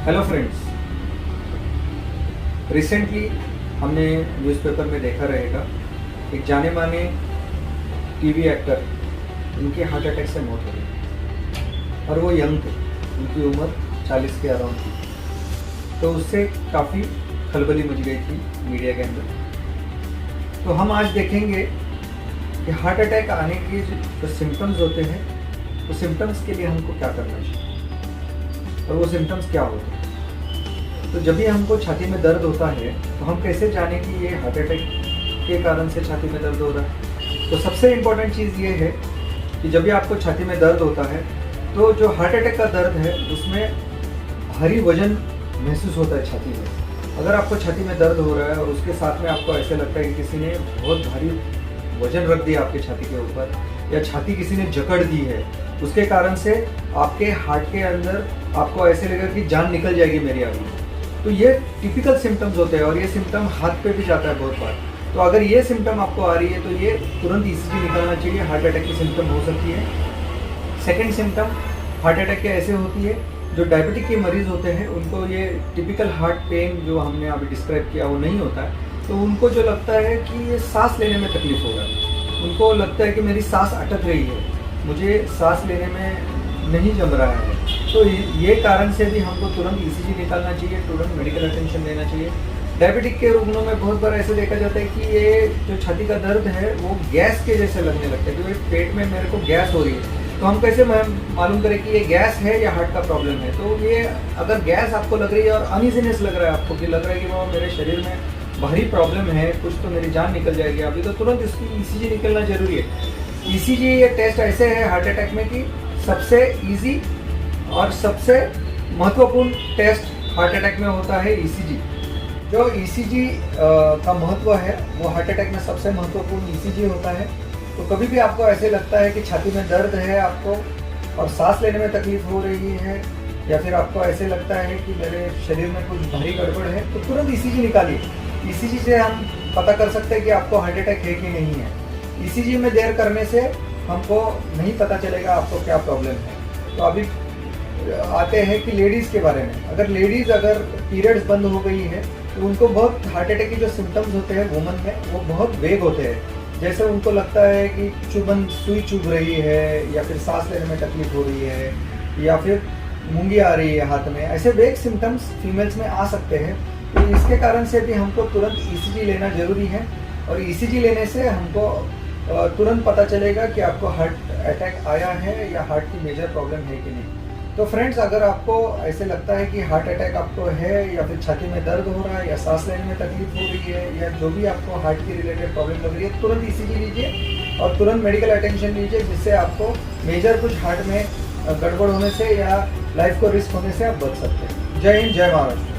Hello friends, recently हमने newspaper में देखा रहेगा एक जाने माने टीवी एक्टर, इनके हार्ट अटैक से मौत हो गई और वो यंग थे, उनकी उम्र 40 के अराउंड थी। तो उससे काफ़ी खलबली मच गई थी मीडिया के अंदर। तो हम आज देखेंगे कि हार्ट अटैक आने के जो सिम्टम्स होते हैं, वो सिम्टम्स के लिए हमको क्या करना चाहिए और वो सिम्टम्स क्या होते हैं। तो जब भी हमको छाती में दर्द होता है तो हम कैसे जाने कि ये हार्ट अटैक के कारण से छाती में दर्द हो रहा है। तो सबसे इम्पोर्टेंट चीज़ ये है कि जब भी आपको छाती में दर्द होता है तो जो हार्ट अटैक का दर्द है उसमें भारी वजन महसूस होता है छाती में। अगर आपको छाती में दर्द हो रहा है और उसके साथ में आपको ऐसे लगता है कि किसी ने बहुत भारी वजन रख दिया आपके छाती के ऊपर, या छाती किसी ने जकड़ दी है, उसके कारण से आपके हार्ट के अंदर आपको ऐसे लगेगा कि जान निकल जाएगी मेरी अभी। तो ये टिपिकल सिम्टम्स होते हैं और ये सिम्टम हाथ पे भी जाता है बहुत बार। तो अगर ये सिम्टम आपको आ रही है तो ये तुरंत ईसीजी निकालना चाहिए, हार्ट अटैक की सिम्टम हो सकती है। सेकेंड सिम्टम हार्ट अटैक के ऐसे होती है, जो डायबिटिक के मरीज़ होते हैं उनको ये टिपिकल हार्ट पेन जो हमने अभी डिस्क्राइब किया वो नहीं होता है। तो उनको जो लगता है कि ये सांस लेने में तकलीफ हो रहा है, उनको लगता है कि मेरी सांस अटक रही है, मुझे सांस लेने में नहीं जम रहा है। तो ये कारण से भी हमको तुरंत ईसीजी निकालना चाहिए, तुरंत मेडिकल अटेंशन देना चाहिए। डायबिटिक के रुग्णों में बहुत बार ऐसे देखा जाता है कि ये जो छाती का दर्द है वो गैस के जैसे लगने लगता है, कि पेट में मेरे को गैस हो रही है। तो हम कैसे मालूम करें कि ये गैस है या हार्ट का प्रॉब्लम है। तो ये अगर गैस आपको लग रही है और अनइजीनेस लग रहा है आपको, कि लग रहा है कि वो मेरे शरीर में भारी प्रॉब्लम है, कुछ तो मेरी जान निकल जाएगी अभी, तो तुरंत इसकी ईसीजी निकलना जरूरी है। ईसीजी ये टेस्ट ऐसे है हार्ट अटैक में कि सबसे ईजी और सबसे महत्वपूर्ण टेस्ट हार्ट अटैक में होता है ईसीजी। जो ईसीजी का महत्व है वो हार्ट अटैक में सबसे महत्वपूर्ण ईसीजी होता है। तो कभी भी आपको ऐसे लगता है कि छाती में दर्द है आपको और सांस लेने में तकलीफ हो रही है, या फिर आपको ऐसे लगता है कि मेरे शरीर में कुछ भारी गड़बड़ है, तो तुरंत ईसीजी निकालिए। ईसीजी से हम पता कर सकते हैं कि आपको हार्ट अटैक है कि नहीं है। ईसीजी में देर करने से हमको नहीं पता चलेगा आपको क्या प्रॉब्लम है। तो अभी आते हैं कि लेडीज़ के बारे में। अगर पीरियड्स बंद हो गई है तो उनको बहुत हार्ट अटैक के जो सिम्टम्स होते हैं वुमन में वो बहुत वेग होते हैं। जैसे उनको लगता है कि सुई चुभ रही है, या फिर सांस लेने में तकलीफ हो रही है, या फिर मूंगी आ रही है हाथ में। ऐसे वेग सिम्टम्स फीमेल्स में आ सकते हैं। तो इसके कारण से भी हमको तुरंत ईसीजी लेना जरूरी है, और ईसीजी लेने से हमको तुरंत पता चलेगा कि आपको हार्ट अटैक आया है या हार्ट की मेजर प्रॉब्लम है कि नहीं। तो फ्रेंड्स, अगर आपको ऐसे लगता है कि हार्ट अटैक आपको है, या फिर छाती में दर्द हो रहा है, या सांस लेने में तकलीफ हो रही है, या जो भी आपको हार्ट की रिलेटेड प्रॉब्लम लग रही है, तुरंत ईसीजी लीजिए और तुरंत मेडिकल अटेंशन लीजिए, जिससे आपको मेजर कुछ हार्ट में गड़बड़ होने से या लाइफ को रिस्क होने से आप बच सकते हैं। जय हिंद, जय महाराष्ट्र।